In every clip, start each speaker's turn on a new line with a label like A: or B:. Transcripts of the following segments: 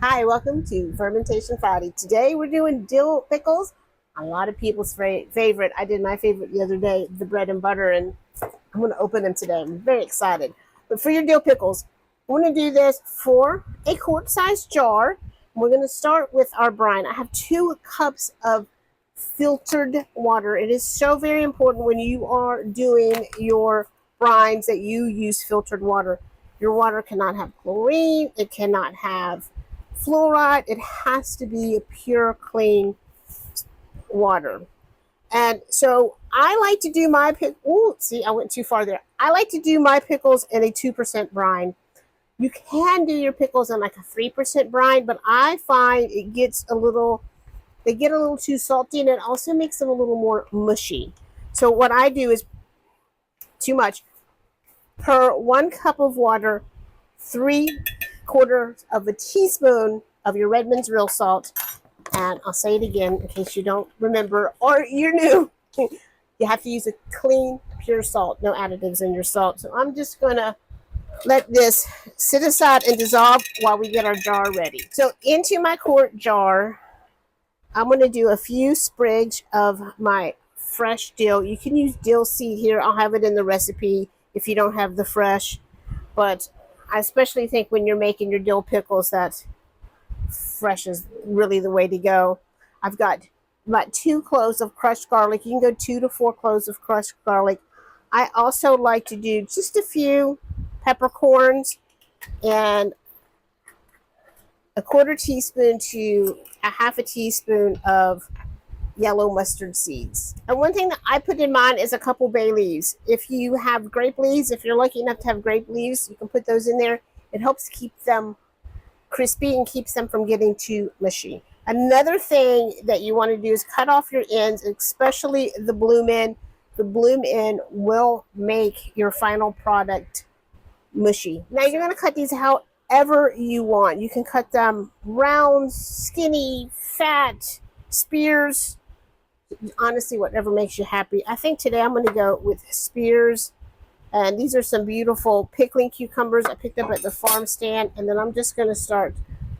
A: Hi, welcome to Fermentation Friday. Today we're doing dill pickles. A lot of people's favorite. I did my favorite the other day, the bread and butter, and I'm going to open them today. I'm very excited. But for your dill pickles, we're going to do this for a quart-sized jar. We're going to start with our brine. I have 2 cups of filtered water. It is so very important when you are doing your brines that you use filtered water. Your water cannot have chlorine. It cannot have fluoride. It has to be a pure, clean water. And so I like to do my pick. Oh, see, I went too far there. I like to do my pickles in a 2% brine. You can do your pickles in like a 3% brine, but I find it gets a little, they get a little too salty, and it also makes them a little more mushy. So what I do is too much. Per 1 cup of water, 3/4 of a teaspoon of your Redmond's real salt. And I'll say it again in case you don't remember or you're new. You have to use a clean, pure salt, no additives in your salt. So I'm just going to let this sit aside and dissolve while we get our jar ready. So into my quart jar, I'm going to do a few sprigs of my fresh dill. You can use dill seed here. I'll have it in the recipe if you don't have the fresh. But I especially think when you're making your dill pickles that fresh is really the way to go. I've got about 2 cloves of crushed garlic. You can go 2 to 4 cloves of crushed garlic. I also like to do just a few peppercorns and a 1/4 teaspoon to a 1/2 teaspoon of yellow mustard seeds. And one thing that I put in mine is a couple bay leaves. If you have grape leaves, if you're lucky enough to have grape leaves, you can put those in there. It helps keep them crispy and keeps them from getting too mushy. Another thing that you want to do is cut off your ends, especially the bloom end. The bloom end will make your final product mushy. Now you're going to cut these however you want. You can cut them round, skinny, fat, spears. Honestly, whatever makes you happy. I think today I'm going to go with spears. And these are some beautiful pickling cucumbers I picked up at the farm stand. And then I'm just going to start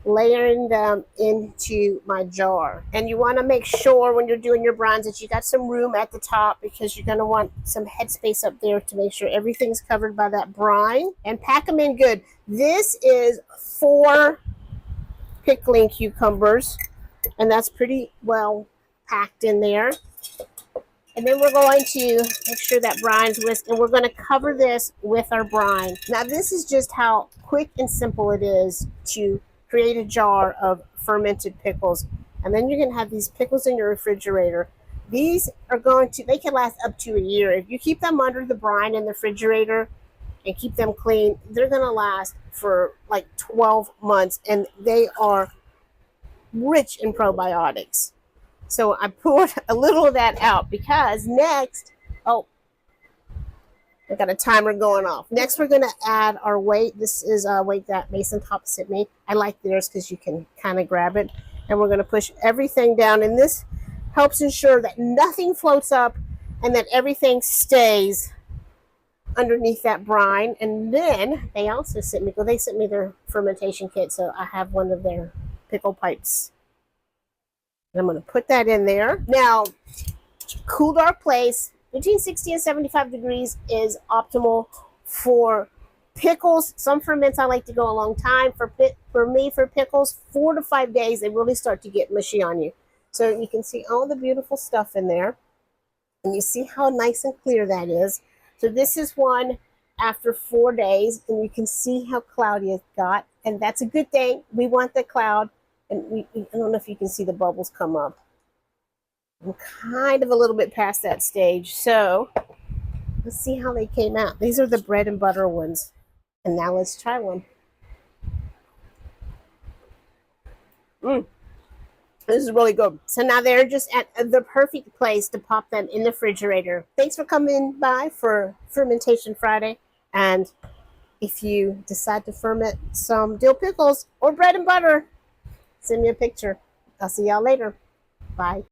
A: layering them into my jar. And you want to make sure when you're doing your brines that you got some room at the top, because you're going to want some headspace up there to make sure everything's covered by that brine. And pack them in good. This is 4 pickling cucumbers, and that's pretty well packed in there. And then we're going to make sure that brine's whisked, and we're going to cover this with our brine. Now, this is just how quick and simple it is to create a jar of fermented pickles. And then you're going to have these pickles in your refrigerator. These are they can last up to a year. If you keep them under the brine in the refrigerator and keep them clean, they're going to last for like 12 months, and they are rich in probiotics. So I poured a little of that out because next, oh, I got a timer going off. Next, we're going to add our weight. This is a weight that Mason Top sent me. I like theirs because you can kind of grab it. And we're going to push everything down. And this helps ensure that nothing floats up and that everything stays underneath that brine. And then they also sent me, they sent me their fermentation kit. So I have one of their pickle pipes. I'm going to put that in there. Now, cool dark place between 60 and 75 degrees is optimal for pickles. Some ferments I like to go a long time. For me, for pickles, 4 to 5 days, they really start to get mushy on you. So you can see all the beautiful stuff in there. And you see how nice and clear that is. So this is one after 4 days, and you can see how cloudy it got. And that's a good thing. We want the cloud. And I don't know if you can see the bubbles come up. I'm kind of a little bit past that stage. So let's see how they came out. These are the bread and butter ones. And now let's try one. This is really good. So now they're just at the perfect place to pop them in the refrigerator. Thanks for coming by for Fermentation Friday. And if you decide to ferment some dill pickles or bread and butter, send me a picture. I'll see y'all later. Bye.